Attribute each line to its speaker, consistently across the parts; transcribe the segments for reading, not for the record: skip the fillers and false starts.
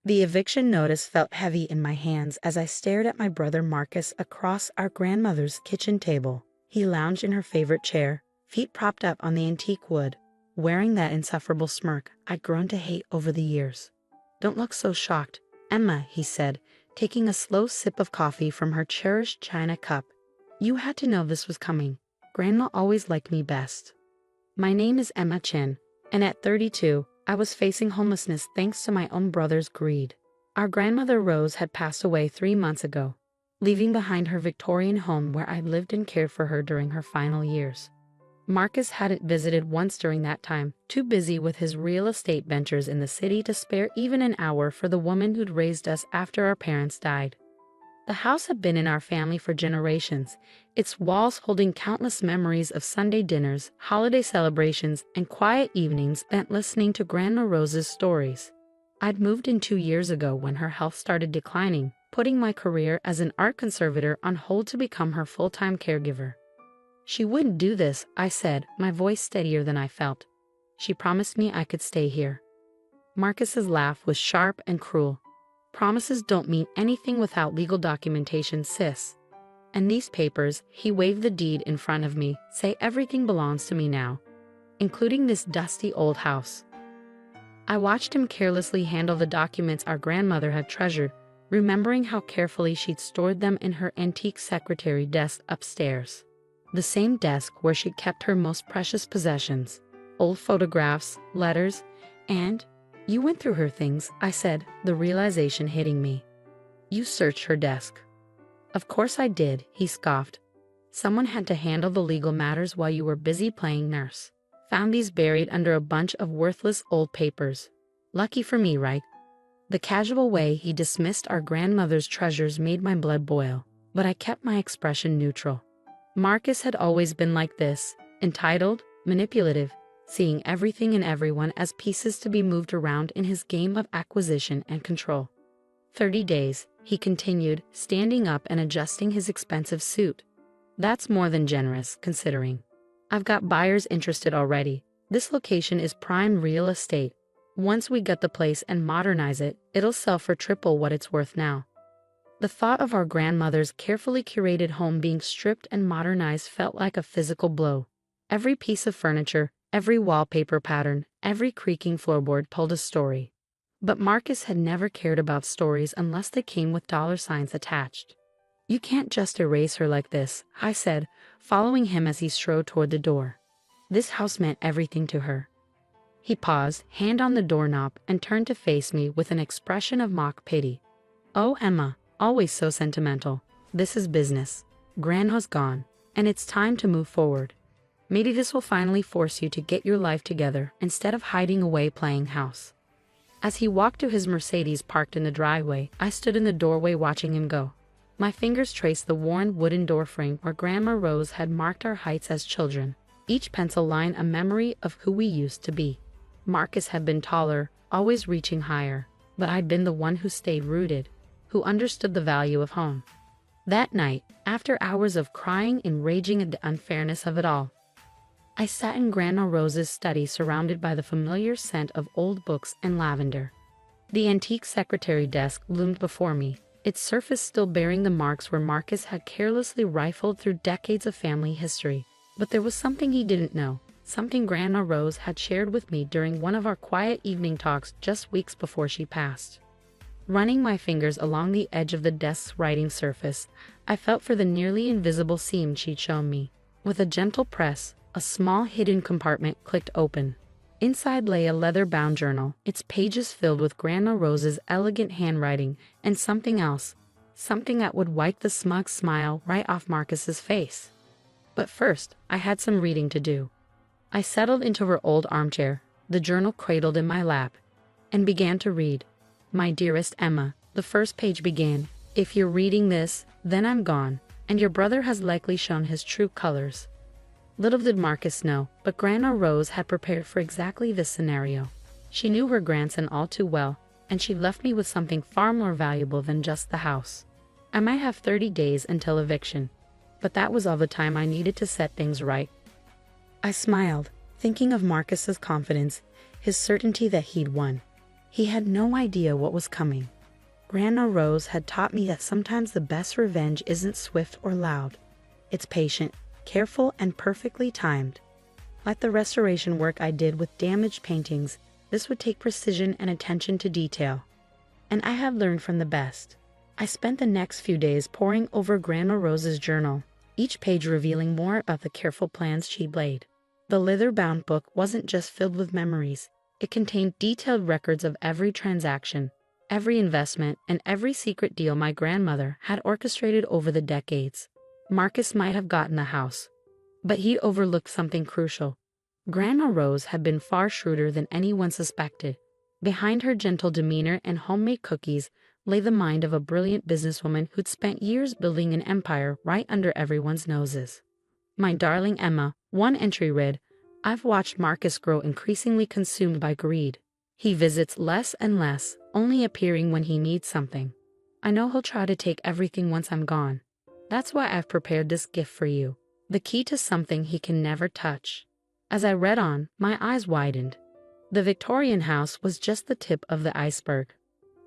Speaker 1: The eviction notice felt heavy in my hands as I stared at my brother Marcus across our grandmother's kitchen table. He lounged in her favorite chair, feet propped up on the antique wood, wearing that insufferable smirk I'd grown to hate over the years. "Don't look so shocked, Emma," he said, taking a slow sip of coffee from her cherished china cup. "You had to know this was coming. Grandma always liked me best." My name is Emma Chin, and at 32, I was facing homelessness thanks to my own brother's greed. Our grandmother Rose had passed away 3 months ago, leaving behind her Victorian home where I lived and cared for her during her final years. Marcus hadn't visited once during that time, too busy with his real estate ventures in the city to spare even an hour for the woman who'd raised us after our parents died. The house had been in our family for generations, its walls holding countless memories of Sunday dinners, holiday celebrations, and quiet evenings spent listening to Grandma Rose's stories. I'd moved in 2 years ago when her health started declining, putting my career as an art conservator on hold to become her full-time caregiver. "She wouldn't do this," I said, my voice steadier than I felt. "She promised me I could stay here." Marcus's laugh was sharp and cruel. "Promises don't mean anything without legal documentation, sis. And these papers," he waved the deed in front of me, "say everything belongs to me now, including this dusty old house." I watched him carelessly handle the documents our grandmother had treasured, remembering how carefully she'd stored them in her antique secretary desk upstairs. The same desk where she'd kept her most precious possessions, old photographs, letters, and— "You went through her things," I said, the realization hitting me. "You searched her desk." "Of course I did," he scoffed. "Someone had to handle the legal matters while you were busy playing nurse. Found these buried under a bunch of worthless old papers. Lucky for me, right?" The casual way he dismissed our grandmother's treasures made my blood boil, but I kept my expression neutral. Marcus had always been like this, entitled, manipulative, seeing everything and everyone as pieces to be moved around in his game of acquisition and control. 30 days, he continued, standing up and adjusting his expensive suit. "That's more than generous, considering. I've got buyers interested already. This location is prime real estate. Once we gut the place and modernize it, it'll sell for triple what it's worth now." The thought of our grandmother's carefully curated home being stripped and modernized felt like a physical blow. Every piece of furniture, every wallpaper pattern, every creaking floorboard told a story. But Marcus had never cared about stories unless they came with dollar signs attached. "You can't just erase her like this," I said, following him as he strode toward the door. "This house meant everything to her." He paused, hand on the doorknob, and turned to face me with an expression of mock pity. "Oh, Emma, always so sentimental. This is business. Grandma's gone, and it's time to move forward. Maybe this will finally force you to get your life together instead of hiding away playing house." As he walked to his Mercedes parked in the driveway, I stood in the doorway watching him go. My fingers traced the worn wooden doorframe where Grandma Rose had marked our heights as children, each pencil line a memory of who we used to be. Marcus had been taller, always reaching higher, but I'd been the one who stayed rooted, who understood the value of home. That night, after hours of crying and raging at the unfairness of it all, I sat in Grandma Rose's study surrounded by the familiar scent of old books and lavender. The antique secretary desk loomed before me, its surface still bearing the marks where Marcus had carelessly rifled through decades of family history. But there was something he didn't know, something Grandma Rose had shared with me during one of our quiet evening talks just weeks before she passed. Running my fingers along the edge of the desk's writing surface, I felt for the nearly invisible seam she'd shown me. With a gentle press, a small hidden compartment clicked open. Inside lay a leather-bound journal, its pages filled with Grandma Rose's elegant handwriting and something else, something that would wipe the smug smile right off Marcus's face. But first, I had some reading to do. I settled into her old armchair, the journal cradled in my lap, and began to read. "My dearest Emma," the first page began, "if you're reading this, then I'm gone, and your brother has likely shown his true colors." Little did Marcus know, but Grandma Rose had prepared for exactly this scenario. She knew her grandson all too well, and she left me with something far more valuable than just the house. I might have 30 days until eviction, but that was all the time I needed to set things right. I smiled, thinking of Marcus's confidence, his certainty that he'd won. He had no idea what was coming. Grandma Rose had taught me that sometimes the best revenge isn't swift or loud. It's patient, careful, and perfectly timed. Like the restoration work I did with damaged paintings, this would take precision and attention to detail. And I have learned from the best. I spent the next few days poring over Grandma Rose's journal, each page revealing more about the careful plans she'd laid. The leather-bound book wasn't just filled with memories. It contained detailed records of every transaction, every investment, and every secret deal my grandmother had orchestrated over the decades. Marcus might have gotten the house, but he overlooked something crucial. Grandma Rose had been far shrewder than anyone suspected. Behind her gentle demeanor and homemade cookies lay the mind of a brilliant businesswoman who'd spent years building an empire right under everyone's noses. My darling Emma, one entry read, "I've watched Marcus grow increasingly consumed by greed. He visits less and less, only appearing when he needs something. I know he'll try to take everything once I'm gone. That's why I've prepared this gift for you, the key to something he can never touch." As I read on, my eyes widened. The Victorian house was just the tip of the iceberg.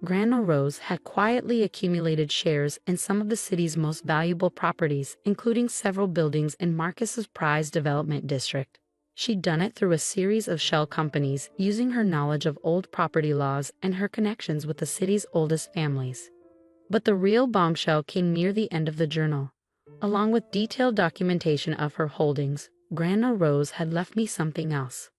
Speaker 1: Grandma Rose had quietly accumulated shares in some of the city's most valuable properties, including several buildings in Marcus's prized development district. She'd done it through a series of shell companies, using her knowledge of old property laws and her connections with the city's oldest families. But the real bombshell came near the end of the journal. Along with detailed documentation of her holdings, Grandma Rose had left me something else.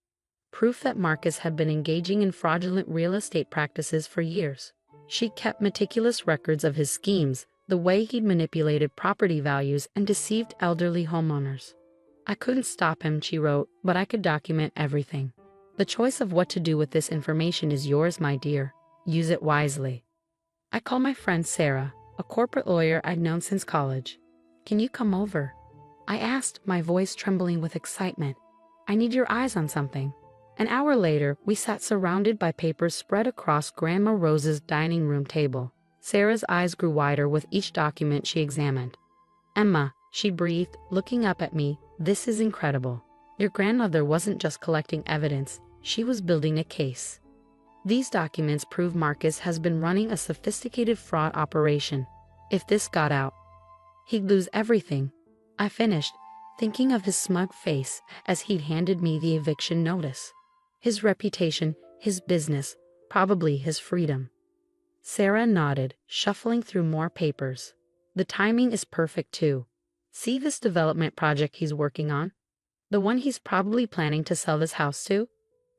Speaker 1: Proof that Marcus had been engaging in fraudulent real estate practices for years. She kept meticulous records of his schemes, the way he'd manipulated property values and deceived elderly homeowners. "I couldn't stop him," she wrote, "but I could document everything. The choice of what to do with this information is yours, my dear. Use it wisely." I called my friend Sarah, a corporate lawyer I'd known since college. "Can you come over?" I asked, my voice trembling with excitement. "I need your eyes on something." An hour later, we sat surrounded by papers spread across Grandma Rose's dining room table. Sarah's eyes grew wider with each document she examined. "Emma," she breathed, looking up at me, "this is incredible. Your grandmother wasn't just collecting evidence, she was building a case. These documents prove Marcus has been running a sophisticated fraud operation. If this got out, he'd lose everything." I finished, thinking of his smug face as he'd handed me the eviction notice. His reputation, his business, probably his freedom. Sarah nodded, shuffling through more papers. "The timing is perfect too. See this development project he's working on? The one he's probably planning to sell this house to?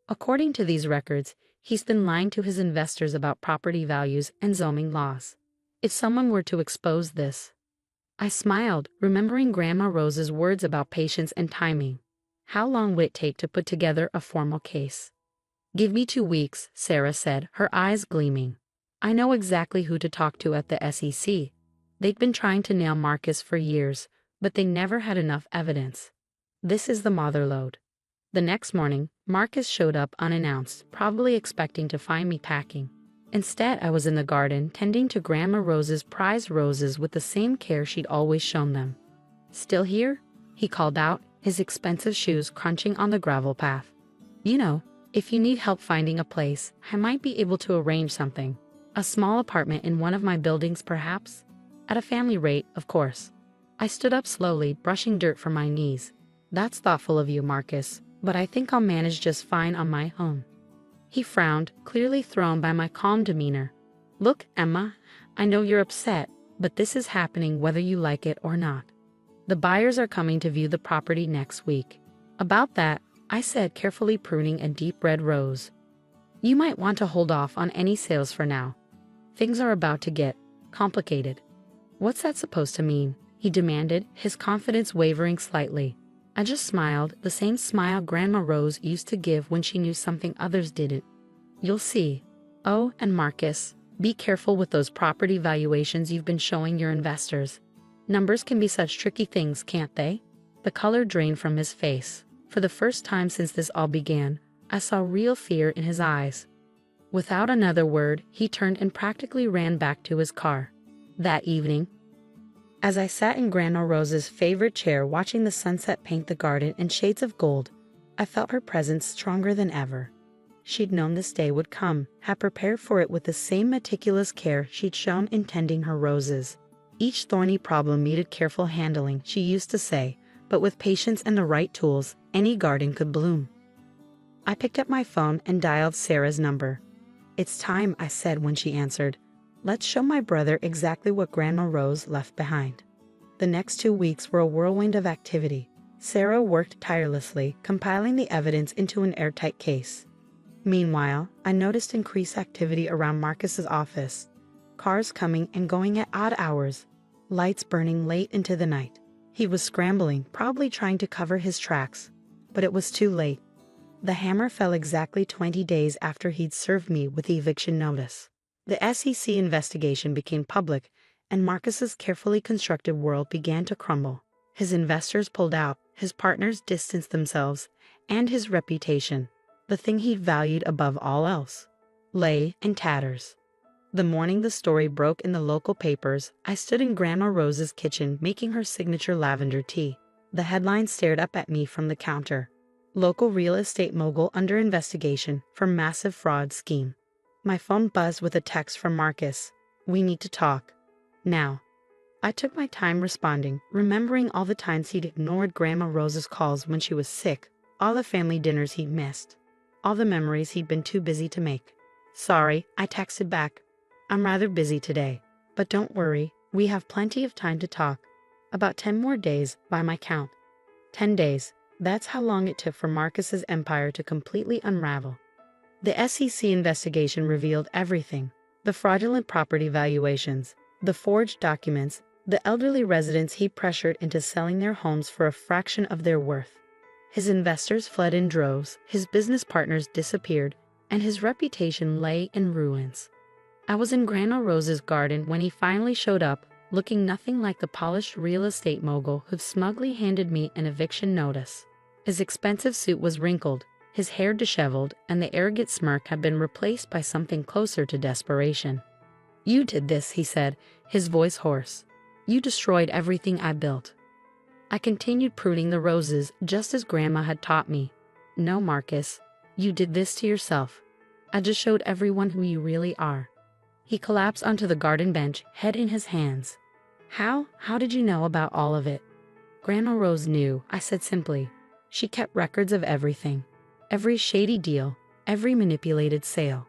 Speaker 1: According to these records, he's been lying to his investors about property values and zoning laws. If someone were to expose this..." I smiled, remembering Grandma Rose's words about patience and timing. How long would it take to put together a formal case? "Give me 2 weeks," Sarah said, her eyes gleaming. "I know exactly who to talk to at the SEC. They'd been trying to nail Marcus for years, but they never had enough evidence. This is the motherlode." The next morning, Marcus showed up unannounced, probably expecting to find me packing. Instead, I was in the garden, tending to Grandma Rose's prized roses with the same care she'd always shown them. "Still here?" he called out, his expensive shoes crunching on the gravel path. "You know, if you need help finding a place, I might be able to arrange something. A small apartment in one of my buildings, perhaps? At a family rate, of course." I stood up slowly, brushing dirt from my knees. "That's thoughtful of you, Marcus, but I think I'll manage just fine on my own." He frowned, clearly thrown by my calm demeanor. "Look, Emma, I know you're upset, but this is happening whether you like it or not. The buyers are coming to view the property next week." "About that," I said, carefully pruning a deep red rose, "you might want to hold off on any sales for now. Things are about to get complicated." "What's that supposed to mean?" he demanded, his confidence wavering slightly. I just smiled, the same smile Grandma Rose used to give when she knew something others didn't. "You'll see. Oh, and Marcus, be careful with those property valuations you've been showing your investors. Numbers can be such tricky things, can't they?" The color drained from his face. For the first time since this all began, I saw real fear in his eyes. Without another word, he turned and practically ran back to his car. That evening, as I sat in Grandma Rose's favorite chair watching the sunset paint the garden in shades of gold, I felt her presence stronger than ever. She'd known this day would come, had prepared for it with the same meticulous care she'd shown in tending her roses. Each thorny problem needed careful handling, she used to say, but with patience and the right tools, any garden could bloom. I picked up my phone and dialed Sarah's number. "It's time," I said when she answered. "Let's show my brother exactly what Grandma Rose left behind." The next 2 weeks were a whirlwind of activity. Sarah worked tirelessly, compiling the evidence into an airtight case. Meanwhile, I noticed increased activity around Marcus's office. Cars coming and going at odd hours, lights burning late into the night. He was scrambling, probably trying to cover his tracks. But it was too late. The hammer fell exactly 20 days after he'd served me with the eviction notice. The SEC investigation became public, and Marcus's carefully constructed world began to crumble. His investors pulled out, his partners distanced themselves, and his reputation, the thing he'd valued above all else, lay in tatters. The morning the story broke in the local papers, I stood in Grandma Rose's kitchen making her signature lavender tea. The headline stared up at me from the counter. "Local real estate mogul under investigation for massive fraud scheme." My phone buzzed with a text from Marcus. "We need to talk. Now." I took my time responding, remembering all the times he'd ignored Grandma Rose's calls when she was sick, all the family dinners he'd missed, all the memories he'd been too busy to make. "Sorry," I texted back. "I'm rather busy today. But don't worry, we have plenty of time to talk. About 10 more days, by my count." 10 days. That's how long it took for Marcus's empire to completely unravel. The SEC investigation revealed everything. The fraudulent property valuations, the forged documents, the elderly residents he pressured into selling their homes for a fraction of their worth. His investors fled in droves, his business partners disappeared, and his reputation lay in ruins. I was in Grandma Rose's garden when he finally showed up, looking nothing like the polished real estate mogul who'd smugly handed me an eviction notice. His expensive suit was wrinkled, his hair disheveled, and the arrogant smirk had been replaced by something closer to desperation. "You did this," he said, his voice hoarse. "You destroyed everything I built." I continued pruning the roses, just as Grandma had taught me. "No, Marcus, you did this to yourself. I just showed everyone who you really are." He collapsed onto the garden bench, head in his hands. How did you know about all of it?" "Grandma Rose knew," I said simply. "She kept records of everything. Every shady deal, every manipulated sale.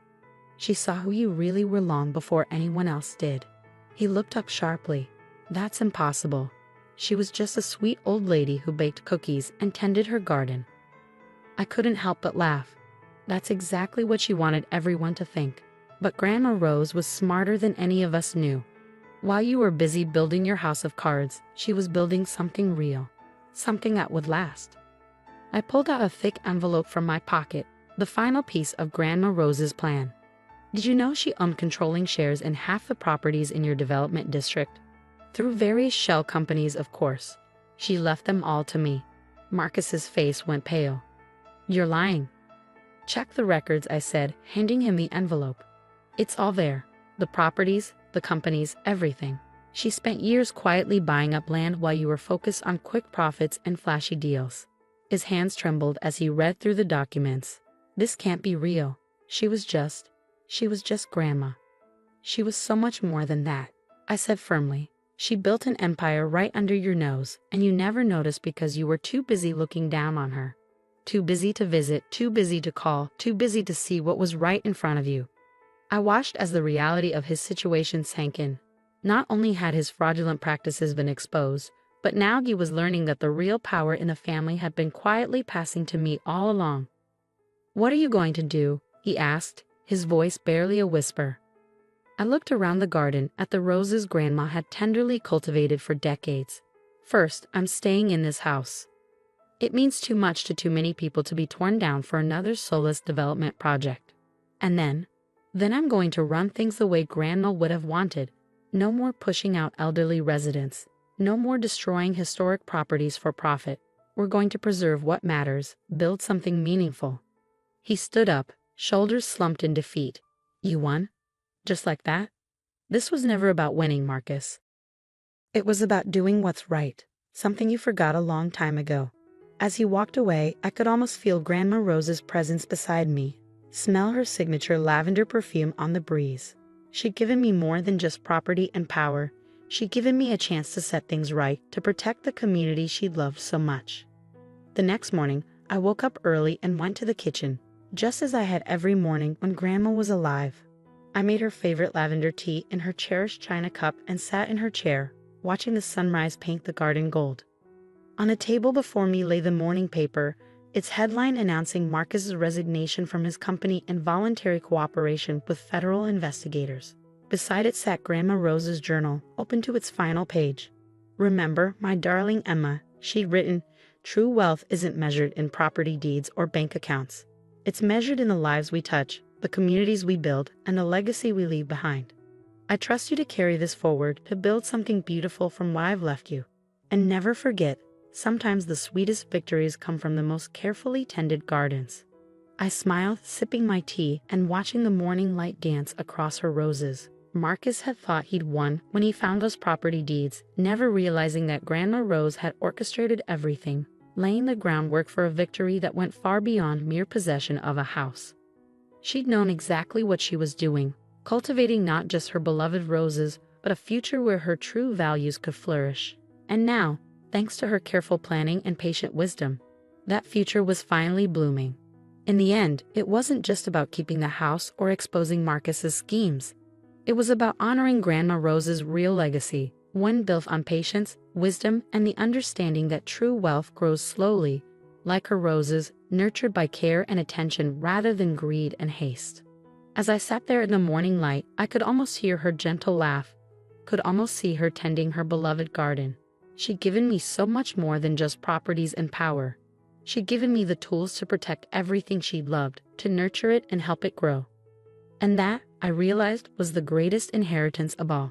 Speaker 1: She saw who you really were long before anyone else did." He looked up sharply. "That's impossible. She was just a sweet old lady who baked cookies and tended her garden." I couldn't help but laugh. That's exactly what she wanted everyone to think. But Grandma Rose was smarter than any of us knew. While you were busy building your house of cards, she was building something real, something that would last. I pulled out a thick envelope from my pocket, the final piece of Grandma Rose's plan. "Did you know she owned controlling shares in half the properties in your development district? Through various shell companies, of course. She left them all to me." Marcus's face went pale. "You're lying." "Check the records," I said, handing him the envelope. "It's all there. The properties, the companies, everything. She spent years quietly buying up land while you were focused on quick profits and flashy deals." His hands trembled as he read through the documents. "This can't be real. She was just Grandma." "She was so much more than that," I said firmly. "She built an empire right under your nose, and you never noticed because you were too busy looking down on her. Too busy to visit, too busy to call, too busy to see what was right in front of you." I watched as the reality of his situation sank in. Not only had his fraudulent practices been exposed, but now he was learning that the real power in the family had been quietly passing to me all along. "What are you going to do?" he asked, his voice barely a whisper. I looked around the garden at the roses Grandma had tenderly cultivated for decades. "First, I'm staying in this house. It means too much to too many people to be torn down for another soulless development project. And then I'm going to run things the way Grandma would have wanted. No more pushing out elderly residents. No more destroying historic properties for profit. We're going to preserve what matters, build something meaningful." He stood up, shoulders slumped in defeat. "You won? Just like that?" "This was never about winning, Marcus. It was about doing what's right, something you forgot a long time ago." As he walked away, I could almost feel Grandma Rose's presence beside me, smell her signature lavender perfume on the breeze. She'd given me more than just property and power. She'd given me a chance to set things right, to protect the community she'd loved so much. The next morning, I woke up early and went to the kitchen, just as I had every morning when Grandma was alive. I made her favorite lavender tea in her cherished china cup and sat in her chair, watching the sunrise paint the garden gold. On a table before me lay the morning paper, its headline announcing Marcus's resignation from his company and voluntary cooperation with federal investigators. Beside it sat Grandma Rose's journal, open to its final page. "Remember, my darling Emma," she'd written, "true wealth isn't measured in property deeds or bank accounts. It's measured in the lives we touch, the communities we build, and the legacy we leave behind. I trust you to carry this forward, to build something beautiful from what I've left you. And never forget, sometimes the sweetest victories come from the most carefully tended gardens." I smiled, sipping my tea and watching the morning light dance across her roses. Marcus had thought he'd won when he found those property deeds, never realizing that Grandma Rose had orchestrated everything, laying the groundwork for a victory that went far beyond mere possession of a house. She'd known exactly what she was doing, cultivating not just her beloved roses, but a future where her true values could flourish. And now, thanks to her careful planning and patient wisdom, that future was finally blooming. In the end, it wasn't just about keeping the house or exposing Marcus's schemes. It was about honoring Grandma Rose's real legacy, one built on patience, wisdom, and the understanding that true wealth grows slowly, like her roses, nurtured by care and attention rather than greed and haste. As I sat there in the morning light, I could almost hear her gentle laugh, could almost see her tending her beloved garden. She'd given me so much more than just properties and power. She'd given me the tools to protect everything she loved, to nurture it and help it grow. And that, I realized, was the greatest inheritance of all.